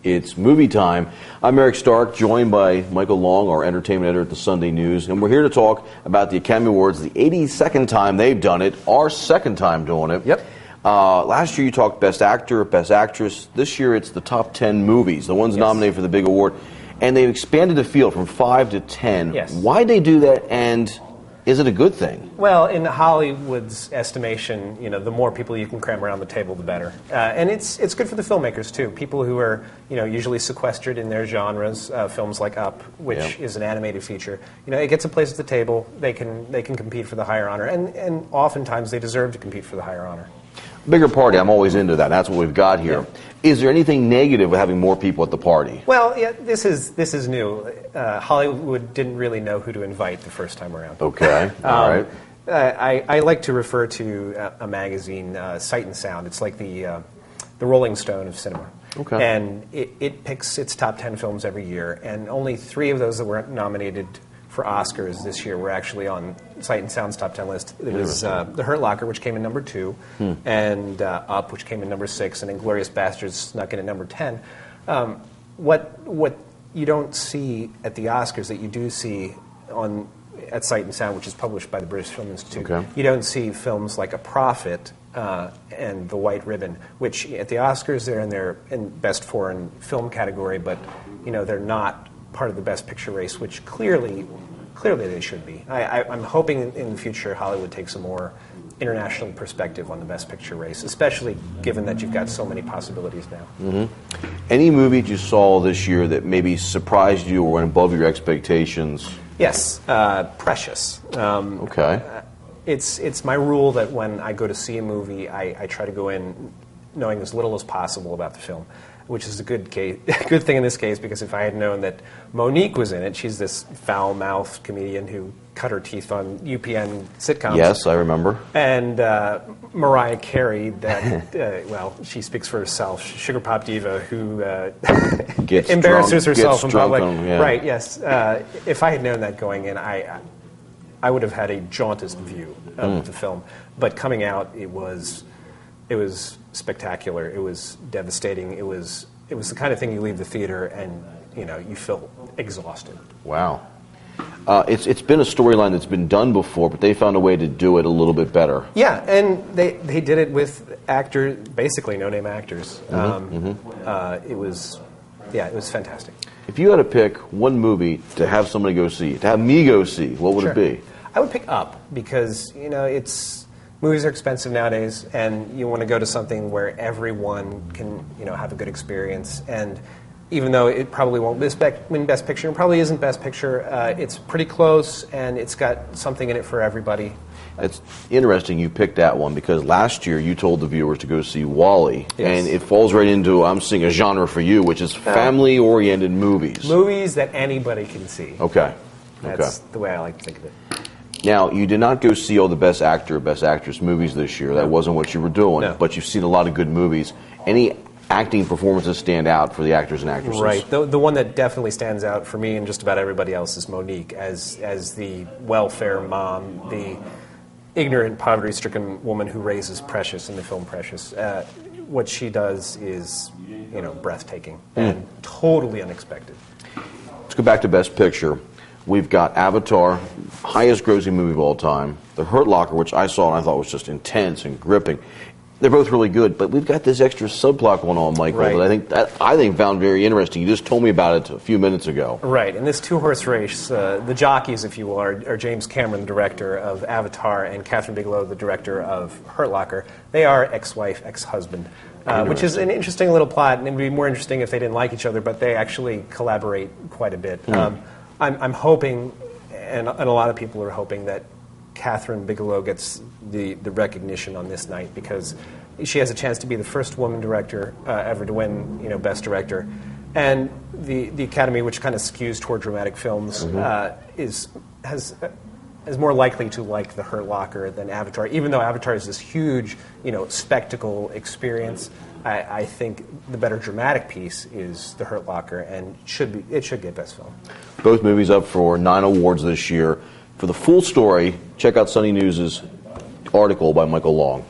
It's movie time. I'm Eric Stark, joined by Michael Long, our entertainment editor at the Sunday News, and we're here to talk about the Academy Awards, the 82nd time they've done it, our second time doing it. Yep. Last year you talked Best Actor, Best Actress. This year it's the top 10 movies, the ones nominated for the big award. And they've expanded the field from 5 to 10. Yes. Why'd they do that, and is it a good thing? Well, in Hollywood's estimation, the more people you can cram around the table, the better. And it's good for the filmmakers too. People who are usually sequestered in their genres, films like Up, which is an animated feature. It gets a place at the table. They can compete for the higher honor, and oftentimes they deserve to compete for the higher honor. Bigger party, I'm always into that. That's what we've got here. Yeah. Is there anything negative with having more people at the party? Well, yeah, this is new. Hollywood didn't really know who to invite the first time around. Okay, all right. I like to refer to a magazine, Sight and Sound. It's like the Rolling Stone of cinema. Okay. And it picks its top 10 films every year, and only 3 of those that were nominated for Oscars this year were actually on Sight and Sound's top 10 list. It was The Hurt Locker, which came in number 2, and Up, which came in number 6, and Inglourious Basterds snuck in at number 10. What you don't see at the Oscars that you do see at Sight and Sound, which is published by the British Film Institute, you don't see films like A Prophet and The White Ribbon, which at the Oscars they're in Best Foreign Film category, but they're not part of the Best Picture race, which clearly they should be. I'm hoping in the future Hollywood takes a more international perspective on the Best Picture race, especially given that you've got so many possibilities now. Mm-hmm. Any movie you saw this year that maybe surprised you or went above your expectations? Yes, Precious. Okay. It's my rule that when I go to see a movie, I try to go in knowing as little as possible about the film, which is a good thing in this case, because if I had known that Monique was in it, she's this foul-mouthed comedian who cut her teeth on UPN sitcoms. Yes, I remember. And Mariah Carey, that, she speaks for herself, sugar pop diva who embarrasses herself in public. Right, yes. If I had known that going in, I would have had a jaundiced view of the film. But coming out, it was spectacular. It was devastating. It was the kind of thing you leave the theater and you feel exhausted. Wow. It's been a storyline that's been done before, but they found a way to do it a little bit better. Yeah, and they did it with actors, basically no-name actors. It was fantastic. If you had to pick one movie to have somebody go see, to have me go see, what would it be? I would pick Up, because movies are expensive nowadays, and you want to go to something where everyone can, have a good experience. And even though it probably won't win Best Picture, it probably isn't Best Picture, it's pretty close, and it's got something in it for everybody. It's interesting you picked that one, because last year you told the viewers to go see WALL-E, and it falls right into, I'm seeing a genre for you, which is family-oriented movies. Movies that anybody can see. Okay. That's the way I like to think of it. Now, you did not go see all the Best Actor, Best Actress movies this year. That wasn't what you were doing, but you've seen a lot of good movies. Any acting performances stand out for the actors and actresses? Right. The one that definitely stands out for me and just about everybody else is Monique, as the welfare mom, the ignorant, poverty-stricken woman who raises Precious in the film Precious. What she does is, breathtaking and totally unexpected. Let's go back to Best Picture. We've got Avatar, highest grossing movie of all time. The Hurt Locker, which I saw and I thought was just intense and gripping. They're both really good, but we've got this extra subplot going on, Michael, that I think found very interesting. You just told me about it a few minutes ago. Right. In this 2-horse race, the jockeys, if you will, are James Cameron, the director of Avatar, and Catherine Bigelow, the director of Hurt Locker. They are ex-wife, ex-husband, which is an interesting little plot, and it would be more interesting if they didn't like each other, but they actually collaborate quite a bit. I'm hoping, and a lot of people are hoping, that Catherine Bigelow gets the recognition on this night, because she has a chance to be the first woman director ever to win, Best Director. And the Academy, which kind of skews toward dramatic films, is more likely to like The Hurt Locker than Avatar. Even though Avatar is this huge, spectacle experience, I think the better dramatic piece is The Hurt Locker, and it should get Best Film. Both movies up for 9 awards this year. For the full story, check out Sunday News' article by Michael Long.